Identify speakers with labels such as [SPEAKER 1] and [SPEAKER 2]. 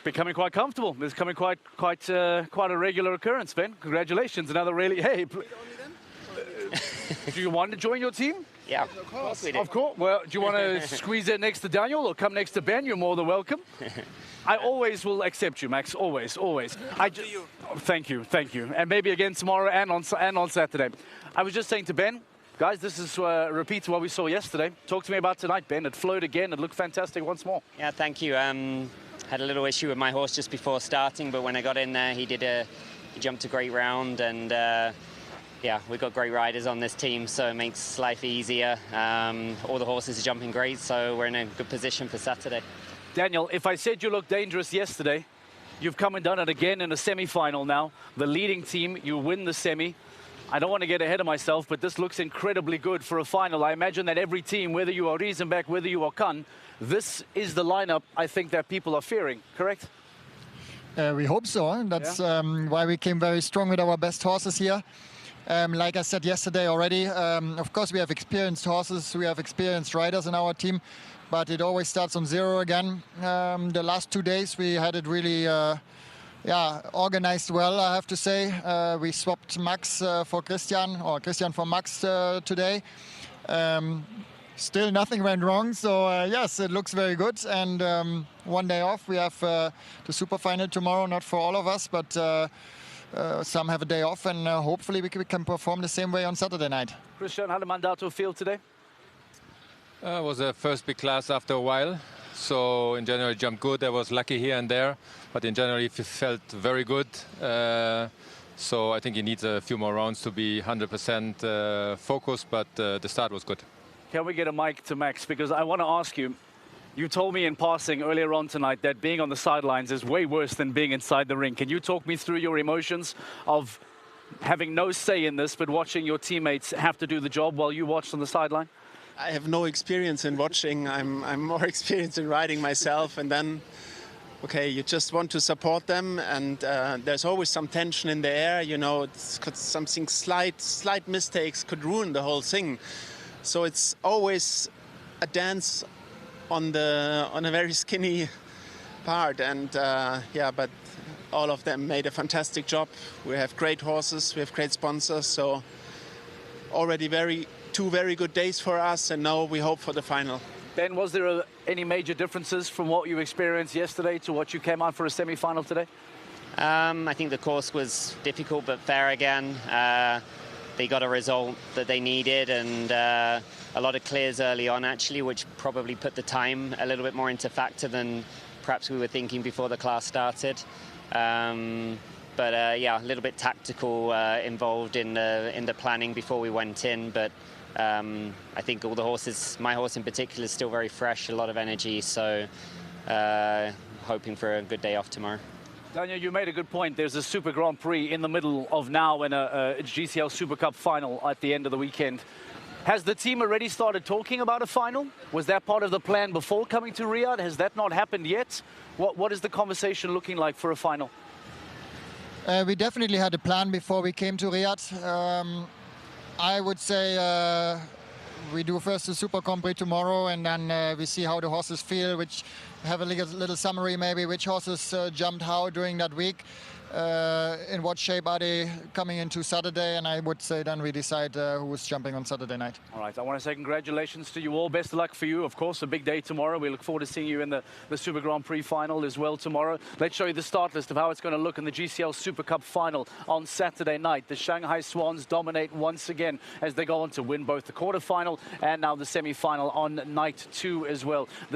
[SPEAKER 1] becoming quite comfortable. It's becoming quite a regular occurrence, Ben. Congratulations, another really. Hey, do you want to join your team?
[SPEAKER 2] Yeah, of course we do.
[SPEAKER 1] Of course. Well, do you want to squeeze in next to Daniel or come next to Ben? You're more than welcome. I always will accept you, Max. Always. Thank you. And maybe again tomorrow and on Saturday. I was just saying to Ben, guys, this is a repeat to what we saw yesterday. Talk to me about tonight, Ben. It flowed again. It looked fantastic once more.
[SPEAKER 2] Yeah, thank you. Had a little issue with my horse just before starting, but when I got in there, he jumped a great round, and yeah, we've got great riders on this team, so it makes life easier. All the horses are jumping great, so we're in a good position for Saturday.
[SPEAKER 1] Daniel, if I said you looked dangerous yesterday, you've come and done it again in a semi-final now. The leading team, you win the semi. I don't want to get ahead of myself, but this looks incredibly good for a final. I imagine that every team, whether you are Riesenbeck, whether you are Kann, this is the lineup I think that people are fearing, correct?
[SPEAKER 3] We hope so. That's why we came very strong with our best horses here. Like I said yesterday already, of course we have experienced horses, we have experienced riders in our team, but it always starts on zero again. The last 2 days we had it really organized well, I have to say. We swapped Max for Christian, or Christian for Max today. Still nothing went wrong, so yes, it looks very good. And 1 day off, we have the super final tomorrow, not for all of us, but some have a day off, and hopefully we can perform the same way on Saturday night.
[SPEAKER 1] Christian, how did Mandato feel today?
[SPEAKER 4] It was a first big class after a while. So in general, it jumped good. I was lucky here and there, but in general, it felt very good. So I think he needs a few more rounds to be 100% focused, but the start was good.
[SPEAKER 1] Can we get a mic to Max? Because I want to ask you, you told me in passing earlier on tonight that being on the sidelines is way worse than being inside the ring. Can you talk me through your emotions of having no say in this, but watching your teammates have to do the job while you watched on the sideline?
[SPEAKER 5] I have no experience in watching. I'm more experienced in riding myself, and then, okay, you just want to support them, and there's always some tension in the air. You know, it's something slight mistakes could ruin the whole thing. So it's always a dance on a very skinny part, and yeah, but all of them made a fantastic job. We have great horses, we have great sponsors, so already two very good days for us, and now we hope for the final.
[SPEAKER 1] Ben, was there any major differences from what you experienced yesterday to what you came out for a semi-final today?
[SPEAKER 2] I think the course was difficult but fair again. They got a result that they needed, and a lot of clears early on actually, which probably put the time a little bit more into factor than perhaps we were thinking before the class started. But yeah, a little bit tactical involved in the planning before we went in. But I think all the horses, my horse in particular, is still very fresh, a lot of energy. So hoping for a good day off tomorrow.
[SPEAKER 1] Daniel, you made a good point. There's a Super Grand Prix in the middle of now and a GCL Super Cup final at the end of the weekend. Has the team already started talking about a final? Was that part of the plan before coming to Riyadh? Has that not happened yet? What is the conversation looking like for a final?
[SPEAKER 3] We definitely had a plan before we came to Riyadh. I would say we do first the Super Grand Prix tomorrow, and then we see how the horses feel, which have a little summary maybe, which horses jumped how during that week, in what shape are they coming into Saturday, and I would say then we decide who's jumping on Saturday night.
[SPEAKER 1] All right, I want to say congratulations to you all. Best of luck for you. Of course, a big day tomorrow. We look forward to seeing you in the Super Grand Prix final as well tomorrow. Let's show you the start list of how it's going to look in the GCL Super Cup final on Saturday night. The Shanghai Swans dominate once again as they go on to win both the quarterfinal and now the semi-final on night 2 as well.